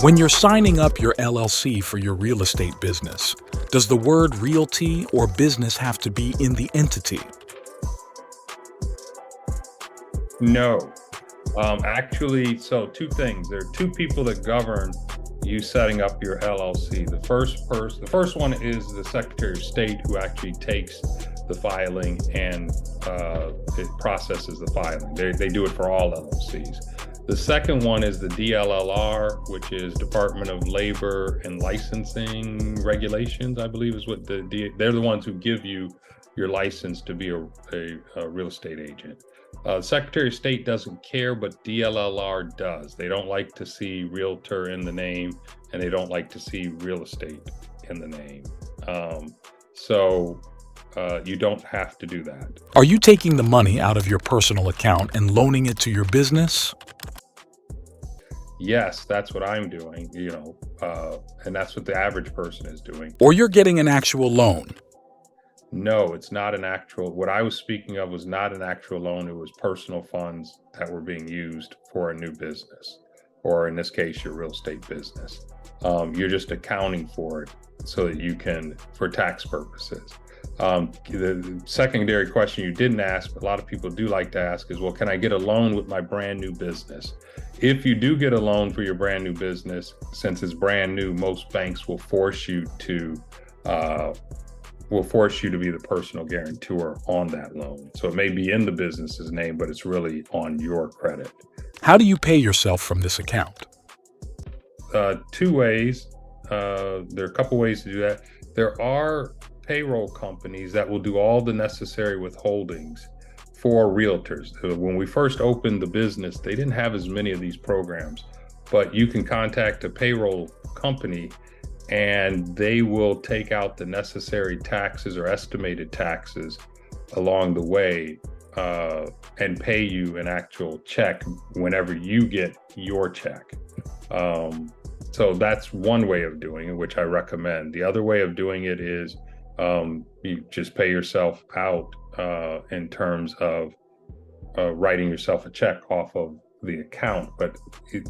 When you're signing up your LLC for your real estate business, does the word realty or business have to be in the entity? No. Actually, so two things. There are two people that govern you setting up your LLC. The first one is the Secretary of State, who actually takes the filing and it processes the filing. They do it for all LLCs. The second one is the DLLR, which is Department of Labor and Licensing Regulations, I believe is what they're the ones who give you your license to be a real estate agent. Secretary of State doesn't care, but DLLR does. They don't like to see realtor in the name, and they don't like to see real estate in the name. So you don't have to do that. Are you taking the money out of your personal account and loaning it to your business? Yes, that's what I'm doing, and that's what the average person is doing. Or you're getting an actual loan? No, it's not an actual, what I was speaking of was not an actual loan. It was personal funds that were being used for a new business, or in this case, your real estate business. You're just accounting for it so that you can, for tax purposes. The secondary question you didn't ask, but a lot of people do like to ask is, well, can I get a loan with my brand new business? If you do get a loan for your brand new business, since it's brand new, most banks will force you to be the personal guarantor on that loan. So it may be in the business's name, but it's really on your credit. How do you pay yourself from this account? Two ways. There are a couple ways to do that. There are payroll companies that will do all the necessary withholdings for realtors. When we first opened the business, they didn't have as many of these programs, but you can contact a payroll company and they will take out the necessary taxes or estimated taxes along the way and pay you an actual check whenever you get your check. So that's one way of doing it, which I recommend. The other way of doing it is you just pay yourself out in terms of writing yourself a check off of the account. But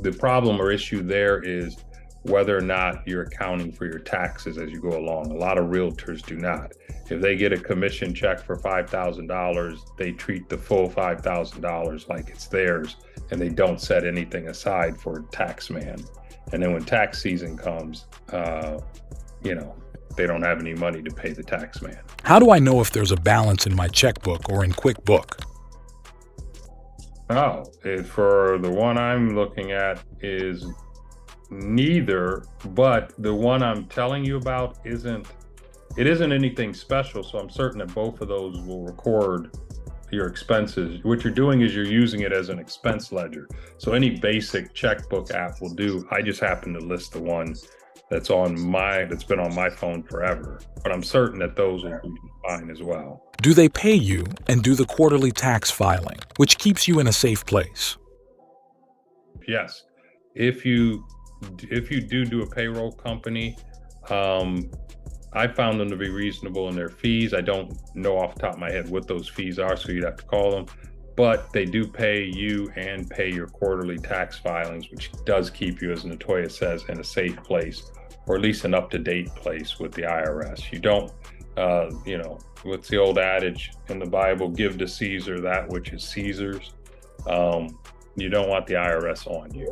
the problem or issue there is whether or not you're accounting for your taxes as you go along. A lot of realtors do not. If they get a commission check for $5,000, they treat the full $5,000 like it's theirs, and they don't set anything aside for tax man. And then when tax season comes, they don't have any money to pay the tax man. How do I know if there's a balance in my checkbook or in QuickBook? For the one I'm looking at is neither, but the one I'm telling you about isn't anything special. So I'm certain that both of those will record your expenses. What you're doing is you're using it as an expense ledger. So any basic checkbook app will do. I just happen to list the one that's been on my phone forever, but I'm certain that those will be fine as well. Do they pay you and do the quarterly tax filing, which keeps you in a safe place? Yes. If you do a payroll company, I found them to be reasonable in their fees. I don't know off the top of my head what those fees are, so you'd have to call them. But they do pay you and pay your quarterly tax filings, which does keep you, as Natoya says, in a safe place, or at least an up-to-date place with the IRS. You don't, what's the old adage in the Bible, give to Caesar that which is Caesar's. You don't want the IRS on you.